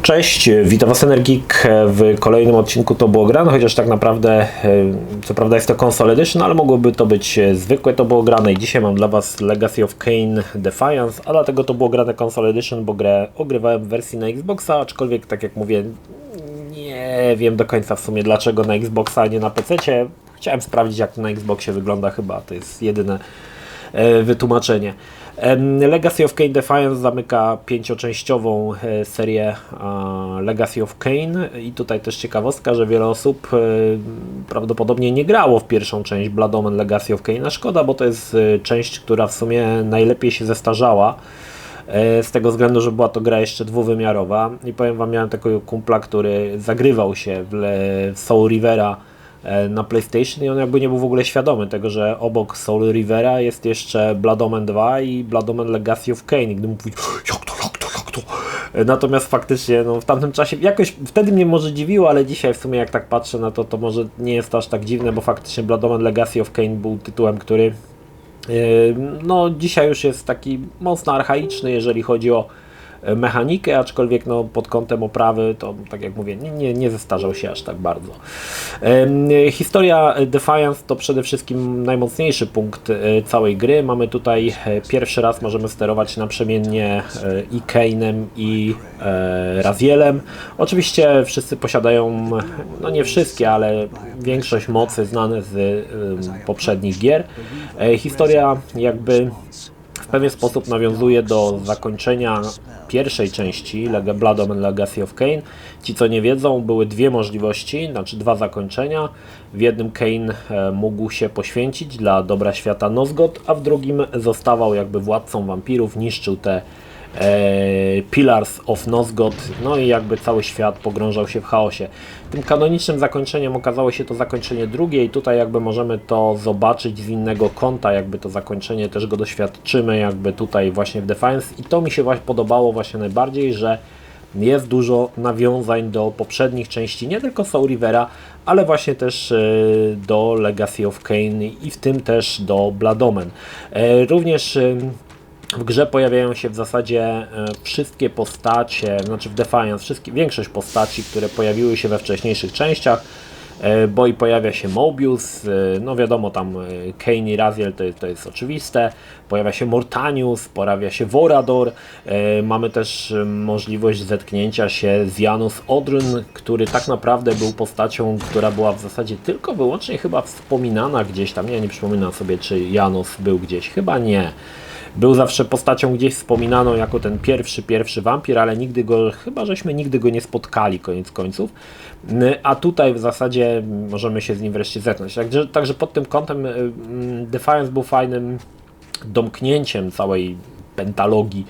Cześć, witam Was Energik w kolejnym odcinku To Było Grane, chociaż tak naprawdę, co prawda jest to Console Edition, ale mogłoby to być zwykłe To Było Grane i dzisiaj mam dla Was Legacy of Kain Defiance, a dlatego To Było Grane Console Edition, bo grę ogrywałem w wersji na Xboxa, aczkolwiek tak jak mówię, nie wiem do końca w sumie dlaczego na Xboxa, a nie na PC-cie. Chciałem sprawdzić jak to na Xboxie wygląda, chyba to jest jedyne wytłumaczenie. Legacy of Kain Defiance zamyka 5-częściową serię Legacy of Kain i tutaj też ciekawostka, że wiele osób prawdopodobnie nie grało w pierwszą część Blood Omen Legacy of Kain. Szkoda, bo to jest część, która w sumie najlepiej się zestarzała, z tego względu, że była to gra jeszcze dwuwymiarowa i powiem Wam, miałem takiego kumpla, który zagrywał się w Soul Rivera na PlayStation i on jakby nie był w ogóle świadomy tego, że obok Soul Rivera jest jeszcze Blood Omen 2 i Blood Omen Legacy of Kain. I gdy mówi, jak to? Natomiast faktycznie w tamtym czasie jakoś wtedy mnie może dziwiło, ale dzisiaj w sumie jak tak patrzę na to, to może nie jest to aż tak dziwne, bo faktycznie Blood Omen Legacy of Kain był tytułem, który dzisiaj już jest taki mocno archaiczny, jeżeli chodzi o mechanikę, aczkolwiek pod kątem oprawy to, tak jak mówię, nie zestarzał się aż tak bardzo. Historia Defiance to przede wszystkim najmocniejszy punkt całej gry. Mamy tutaj pierwszy raz możemy sterować naprzemiennie i Kainem i Razielem. Oczywiście wszyscy posiadają, nie wszystkie, ale większość mocy znane z poprzednich gier. Historia jakby w pewien sposób nawiązuje do zakończenia pierwszej części Blood Omen Legacy of Kain. Ci co nie wiedzą, były dwie możliwości, znaczy dwa zakończenia. W jednym Kain mógł się poświęcić dla dobra świata Nosgoth, a w drugim zostawał jakby władcą wampirów, niszczył te Pillars of Nosgoth, i jakby cały świat pogrążał się w chaosie. Tym kanonicznym zakończeniem okazało się to zakończenie drugie i tutaj jakby możemy to zobaczyć z innego kąta, jakby to zakończenie też go doświadczymy jakby tutaj właśnie w Defiance i to mi się właśnie podobało właśnie najbardziej, że jest dużo nawiązań do poprzednich części, nie tylko Soul Rivera, ale właśnie też do Legacy of Kain i w tym też do Blood Omen. Również w grze pojawiają się w zasadzie wszystkie postacie, znaczy w Defiance, większość postaci, które pojawiły się we wcześniejszych częściach, bo i pojawia się Mobius, wiadomo tam Kain i Raziel to jest oczywiste, pojawia się Mortanius, pojawia się Vorador, mamy też możliwość zetknięcia się z Janus Odryn, który tak naprawdę był postacią, która była w zasadzie tylko wyłącznie chyba wspominana gdzieś tam, nie przypominam sobie czy Janus był gdzieś, chyba nie. Był zawsze postacią gdzieś wspominaną jako ten pierwszy wampir, ale chyba żeśmy nigdy go nie spotkali koniec końców. A tutaj w zasadzie możemy się z nim wreszcie zetknąć. Także pod tym kątem Defiance był fajnym domknięciem całej pentalogii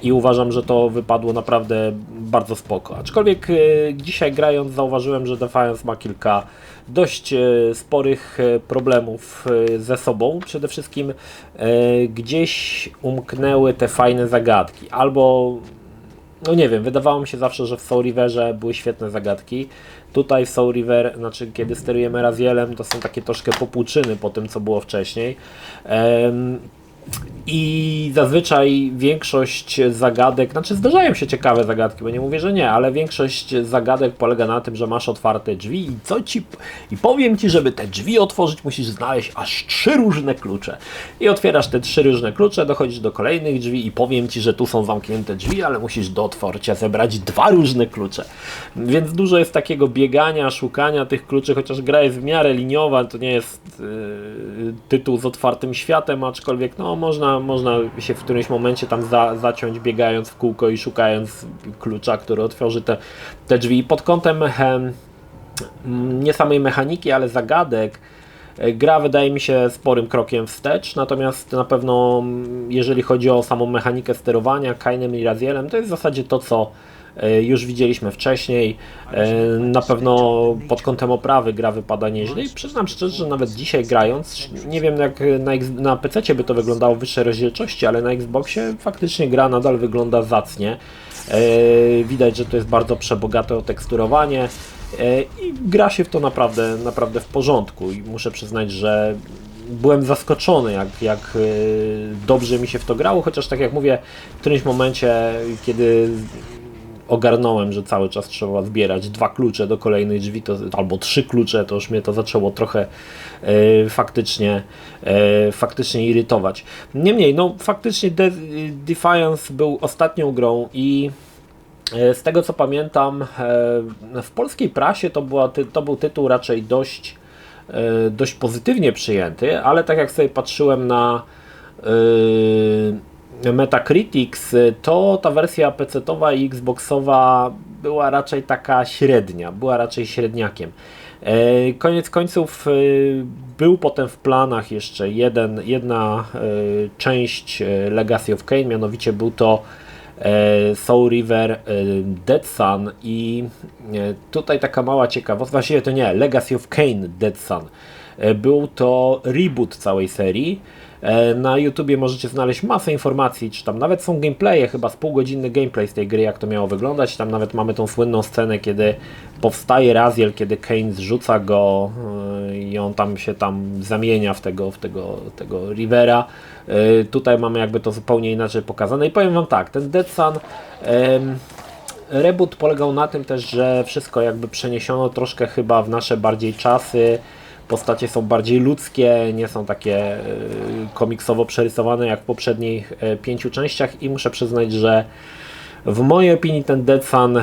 i uważam, że to wypadło naprawdę bardzo spoko. Aczkolwiek dzisiaj grając zauważyłem, że Defiance ma kilka dość sporych problemów ze sobą. Przede wszystkim gdzieś umknęły te fajne zagadki. Albo, nie wiem, wydawało mi się zawsze, że w Soul Riverze były świetne zagadki. Tutaj w Soul River, znaczy kiedy sterujemy Razielem, to są takie troszkę popłuczyny po tym, co było wcześniej. I zazwyczaj większość zagadek, znaczy zdarzają się ciekawe zagadki, bo nie mówię, że nie, ale większość zagadek polega na tym, że masz otwarte drzwi i powiem Ci, żeby te drzwi otworzyć, musisz znaleźć aż 3 różne klucze. I otwierasz te 3 różne klucze, dochodzisz do kolejnych drzwi i powiem Ci, że tu są zamknięte drzwi, ale musisz do otwarcia zebrać 2 różne klucze. Więc dużo jest takiego biegania, szukania tych kluczy, chociaż gra jest w miarę liniowa, to nie jest tytuł z otwartym światem, aczkolwiek można się w którymś momencie tam zaciąć biegając w kółko i szukając klucza, który otworzy te drzwi. Pod kątem nie samej mechaniki, ale zagadek, gra wydaje mi się sporym krokiem wstecz, natomiast na pewno jeżeli chodzi o samą mechanikę sterowania Kainem i Razielem, to jest w zasadzie to, co już widzieliśmy wcześniej. Na pewno pod kątem oprawy gra wypada nieźle i przyznam szczerze, że nawet dzisiaj grając, nie wiem jak na PC by to wyglądało w wyższej rozdzielczości, ale na Xboxie faktycznie gra nadal wygląda zacnie. Widać, że to jest bardzo przebogate oteksturowanie i gra się w to naprawdę w porządku i muszę przyznać, że byłem zaskoczony, jak dobrze mi się w to grało, chociaż tak jak mówię, w którymś momencie, kiedy ogarnąłem, że cały czas trzeba zbierać 2 klucze do kolejnych drzwi, albo 3 klucze, to już mnie to zaczęło trochę faktycznie irytować. Niemniej, no faktycznie Defiance był ostatnią grą i z tego co pamiętam, w polskiej prasie to był tytuł raczej dość pozytywnie przyjęty, ale tak jak sobie patrzyłem na Metacritics, to ta wersja PC-towa i Xboxowa była raczej taka średnia, była raczej średniakiem. Koniec końców był potem w planach jeszcze jedna część Legacy of Kain, mianowicie był to Soul River Dead Sun i tutaj taka mała ciekawostka, właściwie to nie, Legacy of Kain Dead Sun. Był to reboot całej serii. Na YouTubie możecie znaleźć masę informacji, czy tam nawet są gameplaye, chyba z półgodzinny gameplay z tej gry, jak to miało wyglądać. Tam nawet mamy tą słynną scenę, kiedy powstaje Raziel, kiedy Kain zrzuca go i on tam się zamienia w tego Rivera. Tutaj mamy jakby to zupełnie inaczej pokazane i powiem wam tak, ten Dead Sun reboot polegał na tym też, że wszystko jakby przeniesiono troszkę chyba w nasze bardziej czasy. Postacie są bardziej ludzkie, nie są takie komiksowo przerysowane jak w poprzednich 5 częściach i muszę przyznać, że w mojej opinii ten Dead Sun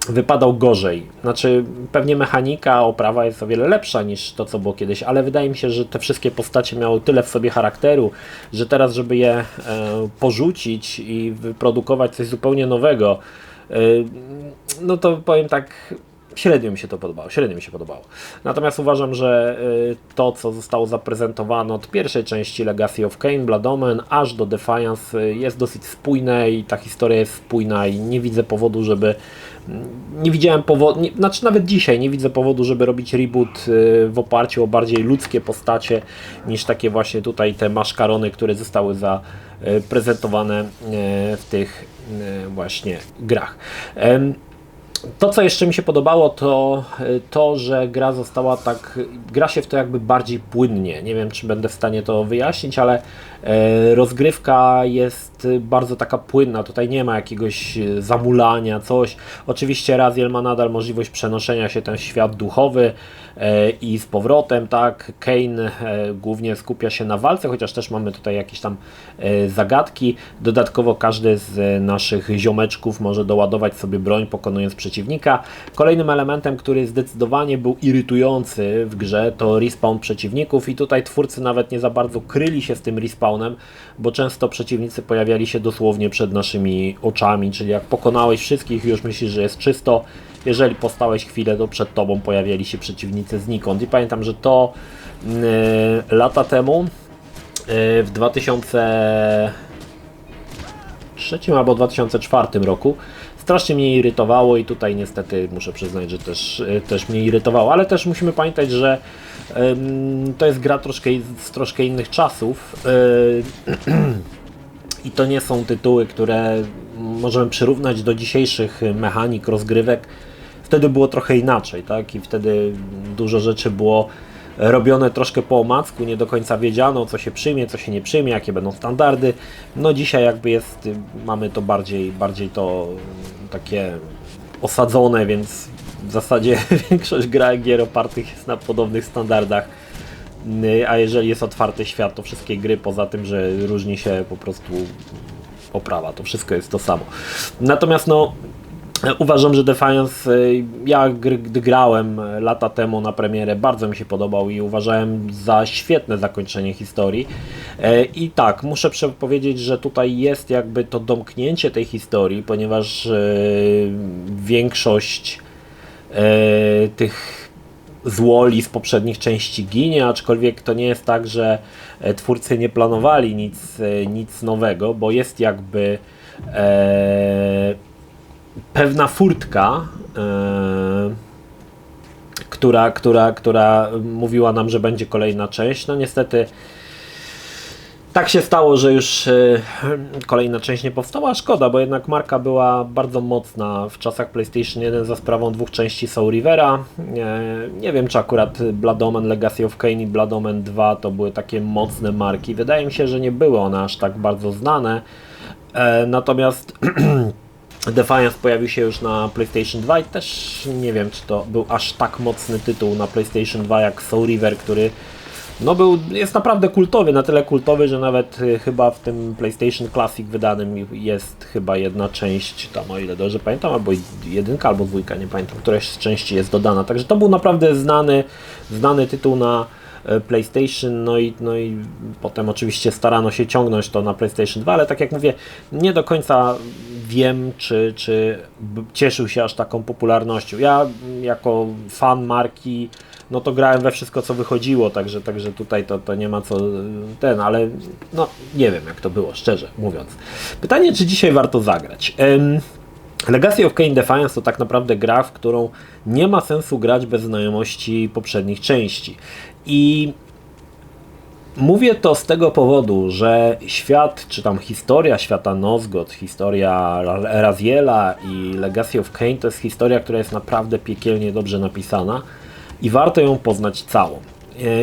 wypadał gorzej. Znaczy pewnie mechanika, oprawa jest o wiele lepsza niż to co było kiedyś, ale wydaje mi się, że te wszystkie postacie miały tyle w sobie charakteru, że teraz żeby je porzucić i wyprodukować coś zupełnie nowego, no to powiem tak, średnio mi się podobało. Natomiast uważam, że to, co zostało zaprezentowane od pierwszej części Legacy of Kain, Blood Omen, aż do Defiance jest dosyć spójne i ta historia jest spójna i nie widzę powodu, żeby... Nie widziałem powodu, znaczy nawet dzisiaj nie widzę powodu, żeby robić reboot w oparciu o bardziej ludzkie postacie niż takie właśnie tutaj te maszkarony, które zostały zaprezentowane w tych właśnie grach. To, co jeszcze mi się podobało, to, że gra się w to jakby bardziej płynnie. Nie wiem, czy będę w stanie to wyjaśnić, ale rozgrywka jest bardzo taka płynna. Tutaj nie ma jakiegoś zamulania, coś. Oczywiście Raziel ma nadal możliwość przenoszenia się w ten świat duchowy i z powrotem, tak. Kain głównie skupia się na walce, chociaż też mamy tutaj jakieś tam zagadki. Dodatkowo każdy z naszych ziomeczków może doładować sobie broń, pokonując przeciwnika. Kolejnym elementem, który zdecydowanie był irytujący w grze, to respawn przeciwników i tutaj twórcy nawet nie za bardzo kryli się z tym respawnem, bo często przeciwnicy pojawiali się dosłownie przed naszymi oczami, czyli jak pokonałeś wszystkich i już myślisz, że jest czysto, jeżeli postałeś chwilę, to przed tobą pojawiali się przeciwnicy znikąd. I pamiętam, że to lata temu w 2003 albo 2004 roku strasznie mnie irytowało i tutaj niestety muszę przyznać, że też mnie irytowało, ale też musimy pamiętać, że to jest gra z troszkę innych czasów i to nie są tytuły, które możemy przyrównać do dzisiejszych mechanik rozgrywek. Wtedy było trochę inaczej, tak? I wtedy dużo rzeczy było robione troszkę po omacku, nie do końca wiedziano, co się przyjmie, co się nie przyjmie, jakie będą standardy. No dzisiaj jakby mamy to bardziej to takie osadzone, więc w zasadzie większość gier opartych jest na podobnych standardach. A jeżeli jest otwarty świat, to wszystkie gry, poza tym, że różni się po prostu oprawa, to wszystko jest to samo. Natomiast no, uważam, że Defiance, ja gdy grałem lata temu na premierę, bardzo mi się podobał i uważałem za świetne zakończenie historii. I tak, muszę powiedzieć, że tutaj jest jakby to domknięcie tej historii, ponieważ większość tych złoli z poprzednich części ginie, aczkolwiek to nie jest tak, że twórcy nie planowali nic nowego, bo jest jakby pewna furtka, która mówiła nam, że będzie kolejna część. No niestety tak się stało, że już kolejna część nie powstała, szkoda, bo jednak marka była bardzo mocna w czasach PlayStation 1 za sprawą 2 części Soul Rivera. Nie wiem, czy akurat Blood Omen, Legacy of Kain i Blood Omen 2 to były takie mocne marki. Wydaje mi się, że nie były one aż tak bardzo znane. Natomiast Defiance pojawił się już na PlayStation 2 i też nie wiem, czy to był aż tak mocny tytuł na PlayStation 2 jak Soul River, który no jest naprawdę kultowy, na tyle kultowy, że nawet chyba w tym PlayStation Classic wydanym jest chyba jedna część, tam o ile dobrze pamiętam, albo jedynka, albo dwójka, nie pamiętam, któraś z części jest dodana. Także to był naprawdę znany tytuł na PlayStation, no i potem oczywiście starano się ciągnąć to na PlayStation 2, ale tak jak mówię, nie do końca wiem, czy cieszył się aż taką popularnością. Ja jako fan marki no to grałem we wszystko, co wychodziło, także tutaj to nie ma co ale no nie wiem, jak to było, szczerze mówiąc. Pytanie, czy dzisiaj warto zagrać? Legacy of Kain Defiance to tak naprawdę gra, w którą nie ma sensu grać bez znajomości poprzednich części. I mówię to z tego powodu, że świat, czy tam historia świata Nosgoth, historia Raziela i Legacy of Kain to jest historia, która jest naprawdę piekielnie dobrze napisana i warto ją poznać całą.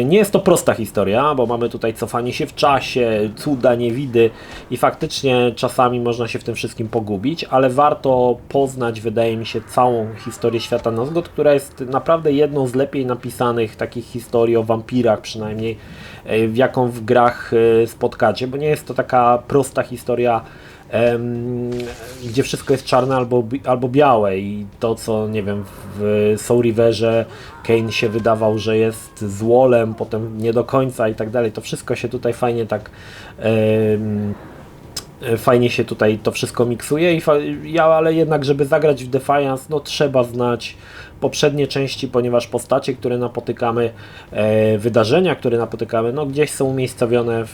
Nie jest to prosta historia, bo mamy tutaj cofanie się w czasie, cuda, niewidy i faktycznie czasami można się w tym wszystkim pogubić, ale warto poznać, wydaje mi się, całą historię świata Nosgoth, która jest naprawdę jedną z lepiej napisanych takich historii o wampirach przynajmniej, w jaką w grach spotkacie, bo nie jest to taka prosta historia, gdzie wszystko jest czarne albo białe i to, co nie wiem, w Soul Riverze Kain się wydawał, że jest złolem, potem nie do końca i tak dalej, to wszystko się tutaj fajnie fajnie się tutaj to wszystko miksuje ale jednak, żeby zagrać w Defiance, no trzeba znać poprzednie części, ponieważ postacie, które napotykamy, wydarzenia, które napotykamy, no gdzieś są umiejscowione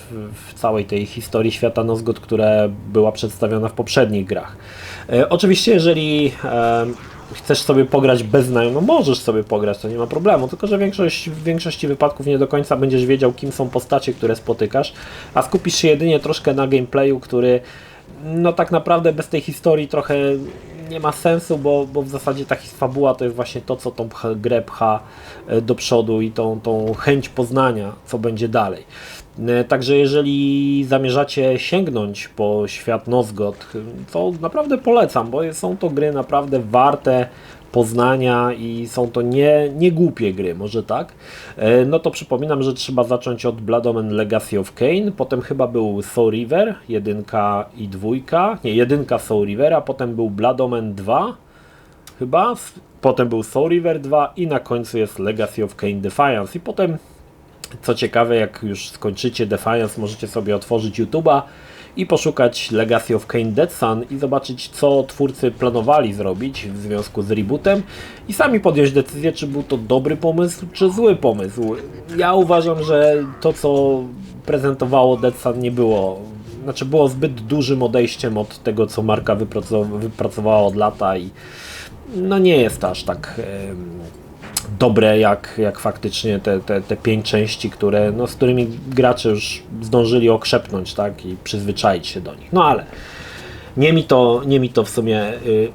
w całej tej historii świata Nosgoth, która była przedstawiona w poprzednich grach. Oczywiście, jeżeli chcesz sobie pograć bez znajomych, no możesz sobie pograć, to nie ma problemu, tylko że w większości wypadków nie do końca będziesz wiedział, kim są postacie, które spotykasz, a skupisz się jedynie troszkę na gameplayu, który no tak naprawdę bez tej historii trochę nie ma sensu, bo w zasadzie ta fabuła to jest właśnie to, co tą grę pcha do przodu i tą chęć poznania, co będzie dalej. Także jeżeli zamierzacie sięgnąć po świat Nosgoth, to naprawdę polecam, bo są to gry naprawdę warte poznania i są to nie głupie gry, może tak? No to przypominam, że trzeba zacząć od Blood Omen Legacy of Kain, potem chyba był Soul River, 1 i 2, nie, 1 Soul River, a potem był Blood Omen 2, chyba, potem był Soul River 2 i na końcu jest Legacy of Kain Defiance i potem, co ciekawe, jak już skończycie Defiance, możecie sobie otworzyć YouTube'a i poszukać Legacy of Kain Dead Sun i zobaczyć, co twórcy planowali zrobić w związku z rebootem i sami podjąć decyzję, czy był to dobry pomysł, czy zły pomysł. Ja uważam, że to, co prezentowało Dead Sun, było zbyt dużym odejściem od tego, co marka wypracowała od lata i no nie jest aż tak dobre jak faktycznie te 5 części, z którymi gracze już zdążyli okrzepnąć, tak, i przyzwyczaić się do nich. No ale nie mi to w sumie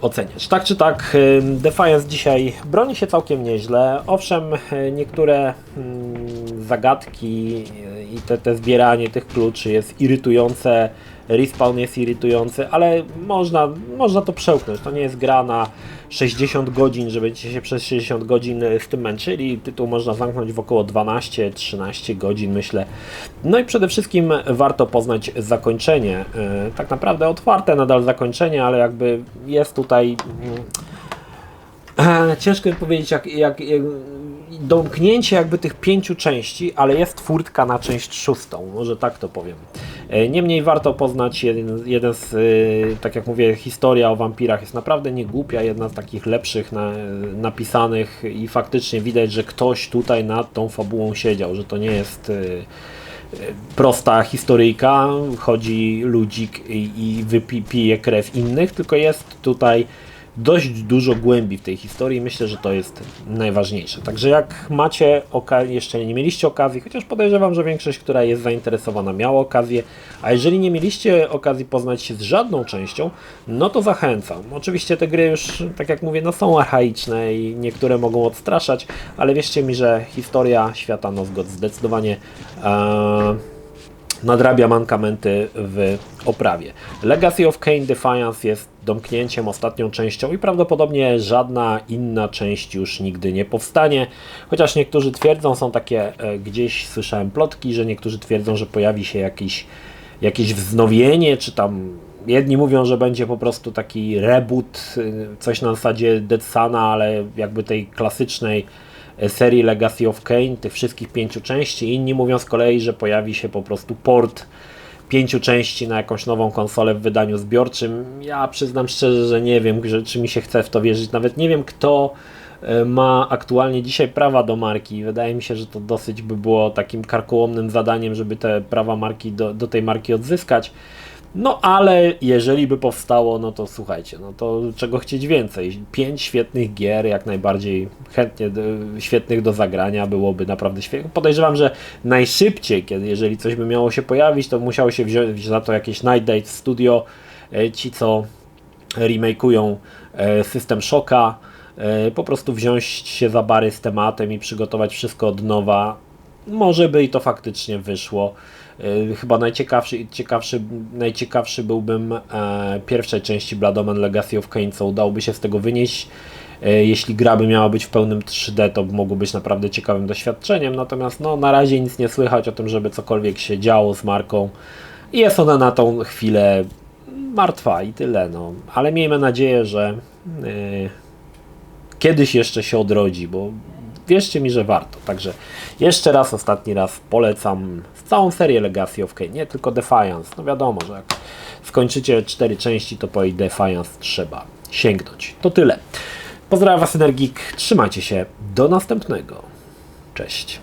oceniać. Tak czy tak, Defiance dzisiaj broni się całkiem nieźle. Owszem, niektóre zagadki i te zbieranie tych kluczy jest irytujące, respawn jest irytujący, ale można to przełknąć. To nie jest gra na 60 godzin, że będziecie się przez 60 godzin z tym męczyli. Tytuł można zamknąć w około 12-13 godzin, myślę. No i przede wszystkim warto poznać zakończenie. Tak naprawdę otwarte nadal zakończenie, ale jakby jest tutaj ciężko mi powiedzieć, jak domknięcie jakby tych 5 części, ale jest furtka na część 6, może tak to powiem. Niemniej warto poznać jeden z, tak jak mówię, historia o wampirach jest naprawdę niegłupia, jedna z takich lepszych napisanych i faktycznie widać, że ktoś tutaj nad tą fabułą siedział, że to nie jest prosta historyjka, chodzi ludzik i pije krew innych, tylko jest tutaj dość dużo głębi w tej historii. Myślę, że to jest najważniejsze. Także jak macie jeszcze nie mieliście okazji, chociaż podejrzewam, że większość, która jest zainteresowana, miała okazję, a jeżeli nie mieliście okazji poznać się z żadną częścią, no to zachęcam. Oczywiście te gry już, tak jak mówię, są archaiczne i niektóre mogą odstraszać, ale wierzcie mi, że historia świata Nosgoth zdecydowanie nadrabia mankamenty w oprawie. Legacy of Kain Defiance jest domknięciem, ostatnią częścią i prawdopodobnie żadna inna część już nigdy nie powstanie, chociaż niektórzy twierdzą, są takie, gdzieś słyszałem plotki, że niektórzy twierdzą, że pojawi się jakieś wznowienie, czy tam jedni mówią, że będzie po prostu taki reboot, coś na zasadzie Dead Suna, ale jakby tej klasycznej serii Legacy of Kain, tych wszystkich 5 części. Inni mówią z kolei, że pojawi się po prostu port 5 części na jakąś nową konsolę w wydaniu zbiorczym. Ja przyznam szczerze, że nie wiem, czy mi się chce w to wierzyć. Nawet nie wiem, kto ma aktualnie dzisiaj prawa do marki. Wydaje mi się, że to dosyć by było takim karkołomnym zadaniem, żeby te prawa marki do tej marki odzyskać. No ale jeżeli by powstało, no to słuchajcie, no to czego chcieć więcej? 5 świetnych gier, jak najbardziej chętnie świetnych do zagrania, byłoby naprawdę świetnie. Podejrzewam, że najszybciej, jeżeli coś by miało się pojawić, to musiało się wziąć za to jakieś Night Dive Studio, ci co remake'ują System Shocka, po prostu wziąć się za bary z tematem i przygotować wszystko od nowa. Może by i to faktycznie wyszło. Chyba najciekawszy byłbym pierwszej części Blood Omen Legacy of Kain, co udałoby się z tego wynieść. Jeśli gra by miała być w pełnym 3D, to mogło być naprawdę ciekawym doświadczeniem, natomiast no, na razie nic nie słychać o tym, żeby cokolwiek się działo z marką i jest ona na tą chwilę martwa i tyle. No. Ale miejmy nadzieję, że kiedyś jeszcze się odrodzi, bo wierzcie mi, że warto. Także jeszcze raz, ostatni raz polecam całą serię Legacy of Kain, nie tylko Defiance. No wiadomo, że jak skończycie 4 części, to po Defiance trzeba sięgnąć. To tyle. Pozdrawiam Was, Energik. Trzymajcie się. Do następnego. Cześć.